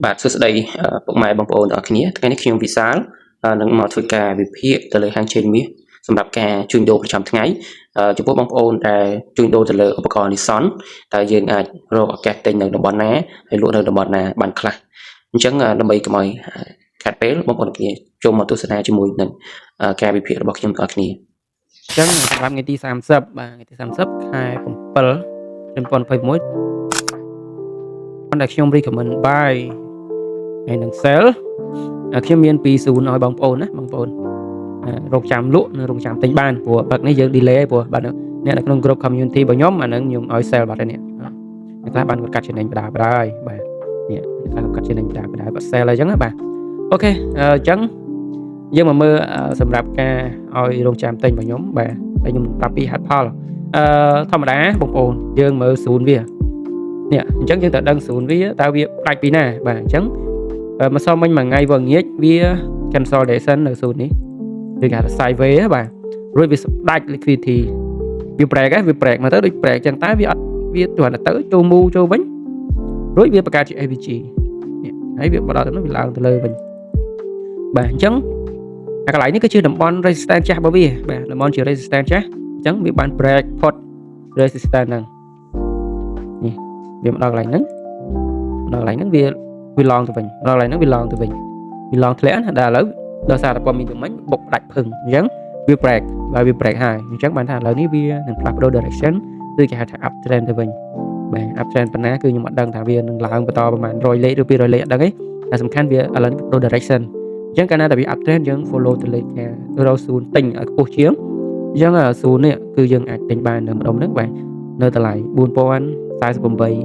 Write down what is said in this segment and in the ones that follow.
បាទសួស្តីពុកម៉ែបងប្អូនទាំងអស់គ្នាថ្ងៃនេះខ្ញុំវិសាលនឹងមកធ្វើការវិភាគទៅលើហាងចេញមាសសម្រាប់ការជួញដូរប្រចាំថ្ងៃចំពោះបងប្អូនដែលជួញដូរទៅលើឧបករណ៍ Nissan តើយើងអាចរកឱកាសទិញនៅតំបន់ណាហើយលក់នៅតំបន់ណាបានខ្លះអញ្ចឹងដើម្បីកុំឲ្យខាត់ពេលបងប្អូនគ្នាចូលមកទស្សនាជាមួយនឹងការវិភាគរបស់ខ្ញុំទាំងអស់គ្នាអញ្ចឹងសម្រាប់ថ្ងៃទី30បាទថ្ងៃទី30ខែ7 2021ដែលខ្ញុំ recommend buy ហើយនឹង sell ខ្ញុំមាន2ស៊ូនឲ្យបងប្អូនណាបងប្អូនរកចាំលក់និងរកចាំទិញបានព្រោះបាត់នេះយើង delay ព្រោះបាទអ្នកនៅក្នុង group community របស់ខ្ញុំអានឹងខ្ញុំឲ្យ sell បាត់ហើយនេះអ្នកខ្លះបានគាត់កាត់ចំណេញបដាបដាហើយបាទនេះអ្នកខ្លះកាត់ចំណេញបដាបដាបាត់ sell ហើយអញ្ចឹងណាបាទអូខេអញ្ចឹងយើងមកមើលសម្រាប់ការឲ្យរកចាំទិញរបស់ខ្ញុំបាទហើយខ្ញុំប្រាប់ពីហេតុផលធម្មតាបងប្អូនយើងមើលស៊ូនវានេះអញ្ចឹងយើងត្រូវដឹងស៊ូនវាតើវាផ្ដាច់ពីណាបាទអញ្ចឹងម្សិលមិញមួយថ្ងៃវងងាចវា consolidation នៅស៊ូននេះឬគេហៅ sideways បាទរួចវាស្ដាច់ liquidity វា break វា break មកទៅដូច break អញ្ចឹងតែវាអត់វាទោះតែទៅចូលមូចូលវិញរួចវាបង្កើតជា AVG នេះហើយវាបដទៅនោះវាឡើងទៅលើវិញបាទអញ្ចឹងអាកន្លែងនេះគឺជាតំបន់ resistance ចាស់របស់វាបាទតំបន់ជា resistance ចាស់អញ្ចឹងវាបាន break ផុត resistance ហ្នឹងនេះវាមកដល់កន្លែងហ្នឹងវាឡងទៅវិញដល់កន្លែងហ្នឹងវាឡងទៅវិញវាឡងធ្លាក់ណាដល់ឥឡូវដោយសារតែព័ត៌មានមិញបុកផ្ដាច់ភឹងអញ្ចឹងវា break ហើយវា break ហើយអញ្ចឹងបានថាឥឡូវនេះវានឹងផ្លាស់ប្ដូរ direction ឬគេហៅថា up trend ទៅវិញបាទ up trend ប៉ុណ្ណាគឺខ្ញុំអត់ដឹងថាវានឹងឡើងបន្តប្រហែល100លេខឬ200លេខអត់ដឹងទេតែសំខាន់វាឥឡូវនេះប្ដូរ direction អញ្ចឹងកាលណាតែវា up trend យើង follow ទៅលេខការរកស៊ូនទិញឲ្យខ្ពស់ជាងអញ្ចឹងស៊ូននេះគឺយើងអាចទិញបាននៅម្ដុំហ្នឹងបាទនៅតម្លៃ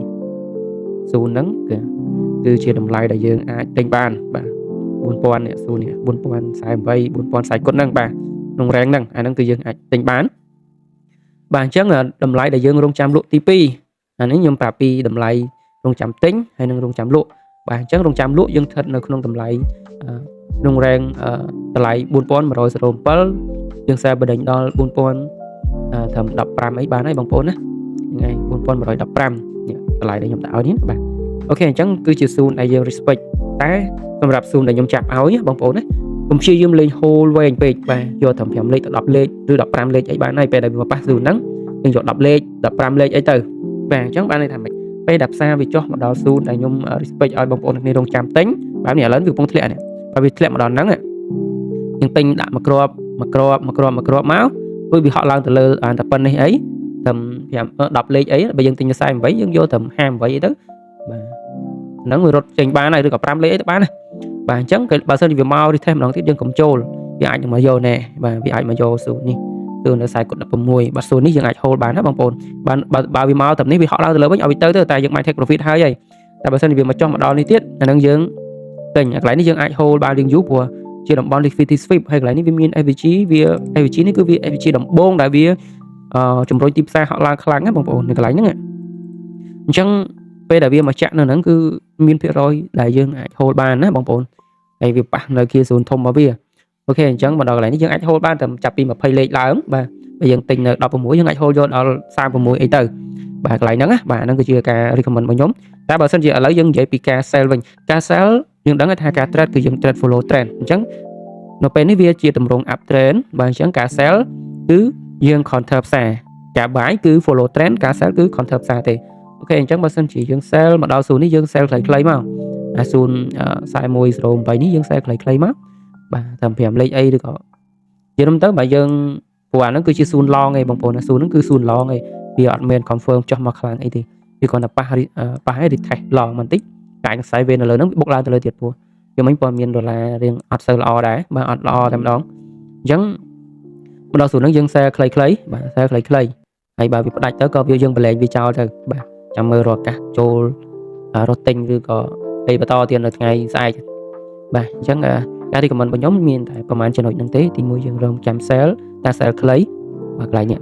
4048ស៊ូនហ្នឹងគឺជាតម្លៃដែលយើងអាចទិញបានបាទ4000នេះស៊ូននេះ4048 4040គុតហ្នឹងបាទក្នុង rank ហ្នឹងអាហ្នឹងគឺយើងអាចទិញបានបាទអញ្ចឹងតម្លៃដែលយើងរងចាំលក់ទី2អានេះខ្ញុំប្រាប់ពីតម្លៃរងចាំទិញហើយនឹងរងចាំលក់បាទអញ្ចឹងរងចាំលក់យើងស្ថិតនៅក្នុងតម្លៃក្នុង rank តម្លៃ4107យើងសារបដិញដល់4000ត្រឹម15អីបានហើយបងប្អូនណាហ្នឹងហើយ4115នេះតម្លៃដែលខ្ញុំដាក់ឲ្យនេះបាទអូខេអញ្ចឹងគឺជាស៊ូនដែលយើង respect តែសម្រាប់ស៊ូនដែលខ្ញុំចាប់ឲ្យបងប្អូនណាកុំព្យាយាមលេង hold វែងពេកបាទយកត្រឹម5លេខទៅ10លេខឬ15លេខអីបានហើយពេលដែលវាប៉ះស៊ូនហ្នឹងយើងយក10លេខ15លេខអីទៅបាទអញ្ចឹងបានន័យថាម៉េចពេលដែលផ្សារវាចុះមកដល់ស៊ូនដែលខ្ញុំ respect ឲ្យបងប្អូនគ្នារងចាំទិញបាទនេះឥឡូវវាកំពុងធ្លាក់នេះបើវាធ្លាក់មកដល់ហ្នឹងយើងទិញដាក់មួយគ្រាប់មករួចវាហក់ឡើងទៅលើតែប៉ុណ្នេះអីត្រឹម10លេខអីបើយើងទិញទៅ48យើងយកត្រឹម58អីទៅបាទហ្នឹងវារត់ចេញបានហើយឬក៏5លេខអីទៅបានណាបាទអញ្ចឹងបើសិនជាវាមក retest ម្ដងទៀតយើងកុំចូលវាអាចនឹងមកយកណែបាទវាអាចមកយកស៊ូនេះគឺនៅខ្សែគុត16បាទស៊ូនេះយើងអាច hold បានណាបងប្អូនបានបើវាមកត្រឹមនេះវាហក់ឡើងទៅលើវិញឲ្យវាទៅតែយើងអាច take profit ហើយតែបើសិនជាវាមកចុះមកដល់នេះទៀតអាហ្នឹងយើងទិញកន្លែងនេះយើងអាច hold បានរៀងយូរព្រោះជាតំបន់ liquidity sweep ហើយកន្លែងនេះវាមាន AVG AVG នេះគឺវា AVG ដំបូងដែលវាជំរុញទីផ្សារហក់ឡើងខ្លាំងណាបងប្អូននៅកន្លែងហ្នឹងអញ្ចឹងពេលដែលវាមកចាក់នៅហ្នឹងគឺមានភាគរយដែលយើងអាច hold បានណាបងប្អូនហើយវាប៉ះនៅគៀស៊ូនធំរបស់វាអូខេអញ្ចឹងមកដល់កន្លែងនេះយើងអាច hold បានតែចាប់ពី20លេខឡើងបាទបើយើងទិញនៅ16យើងអាច hold យកដល់36អីទៅបាទកន្លែងហ្នឹងណាបាទហ្នឹងគឺជាការ recommend របស់ខ្ញុំតែបើសិនជាឥឡូវយើងនិយាយពីការ sell វិញការ sell យើងដឹងថាការ trade គឺយើង trade follow trend អញ្ចឹងនៅពេលនេះវាជាទម្រង់ up trend បាទអញ្ចឹងការ sell គឺយើង counter ផ្សារការ buy គឺ follow trend ការ sell គឺ counter ផ្សារទេអូខេអញ្ចឹងបើសិនជាយើង sell មកដល់ស៊ូននេះយើង sell ខ្លីៗមកអាស៊ូន4108នេះយើង sell ខ្លីៗមកបាទតាម5លេខអីឬក៏និយាយទៅបើយើងព្រោះអាហ្នឹងគឺជាស៊ូន long ឯងបងប្អូនស៊ូនហ្នឹងគឺស៊ូន long ឯងវាអត់មាន confirm ចុះមកខ្លាំងអីទេវាគ្រាន់តែប៉ះឲ្យ retest long បន្តិចកាយខ្សែវេននៅលើហ្នឹងវាបុកឡើងទៅលើទៀតព្រោះយើងមិញព័ត៌មានដុល្លាររៀងអត់សូវល្អដែរបាទអត់ល្អតែម្ដងអញ្ចឹងមកដល់ស៊ូនហ្នឹងយើង sell ខ្លីៗបាទ sell ខ្លីៗហើយបើវាផ្ដាច់ទៅក៏យើងប្រឡែងវាចោលទៅបាទចាំមើលរកឱកាសចូលរត់ទិញឬក៏អីបន្តទៀតនៅថ្ងៃស្អែកបាទអញ្ចឹងការ recommend របស់ខ្ញុំមានតែប្រហែលចំណុចហ្នឹងទេទី1យើងរងចាំ sell តែ sell ខ្លីបាទកន្លែងនេះ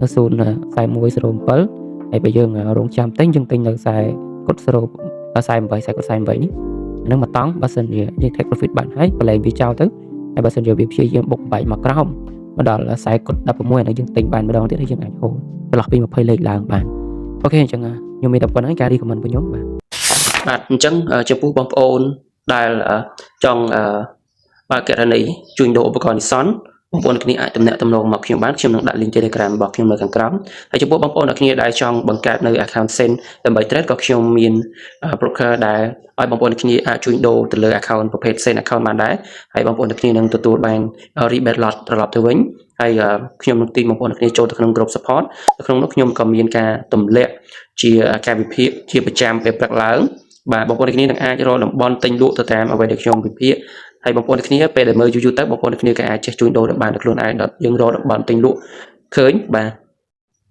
នៅ4107ហើយបើយើងរងចាំទិញយើងទិញនៅខ្សែគុត48ខ្សែគុត48នេះអាហ្នឹងមកតង់បើសិនជាយើង take profit បានហើយប្រឡែងវាចោលទៅហើយបើសិនជាវាព្យាយាមបុកបែកមកក្រោមមកដល់ខ្សែគុត16អានេះយើងទិញបានម្ដងទៀតហើយយើងអាច hold ចន្លោះពី20លេខឡើងបានអូខេអញ្ចឹងខ្ញុំមានតែប៉ុណ្្នឹងការ recommend របស់ខ្ញុំបាទ បាទអញ្ចឹងចំពោះបងប្អូនដែលចង់បើកករណីជួញដូរឧបករណ៍ Nissan បងប្អូនគ្នាអាចទំនាក់ទំនងមកខ្ញុំបានខ្ញុំនឹងដាក់ link Telegram របស់ខ្ញុំនៅខាងក្រោមហើយចំពោះបងប្អូនគ្នាដែលចង់បង្កើតនៅ account Sen ដើម្បី trade ក៏ខ្ញុំមាន broker ដែលឲ្យបងប្អូនគ្នាអាចជួញដូរទៅលើ account ប្រភេទ Sen account បានដែរហើយបងប្អូនគ្នានឹងទទួលបាន rebate lot ត្រឡប់ទៅវិញហើយខ្ញុំនឹងទីបងប្អូនគ្នាចូលទៅក្នុង group support នៅក្នុងនោះខ្ញុំក៏មានការទម្លាក់ជាការវិភាគជាប្រចាំពេលព្រឹកឡើងបាទបងប្អូនគ្នានឹងអាចរកតំបន់ទិញលក់ទៅតាមអ្វីដែលខ្ញុំវិភាគហើយបងប្អូនគ្នាពេលដែលមើលយូរៗទៅបងប្អូនគ្នាក៏អាចចេះជួញដូរបានដោយខ្លួនឯងដល់យើងរកតំបន់ទិញលក់ឃើញបាទ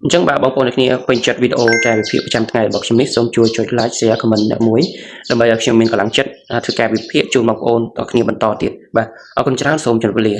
អញ្ចឹងបាទបងប្អូនគ្នាពេញចិត្តវីដេអូការវិភាគប្រចាំថ្ងៃរបស់ខ្ញុំនេះសូមជួយចុច like share comment អ្នកមួយដើម្បីឲ្យខ្ញុំមានកម្លាំងចិត្តធ្វើការវិភាគជូនបងប្អូនតគ្នាបន្តទៀតបាទអរគុណច្រើនសូមជម្រាបលា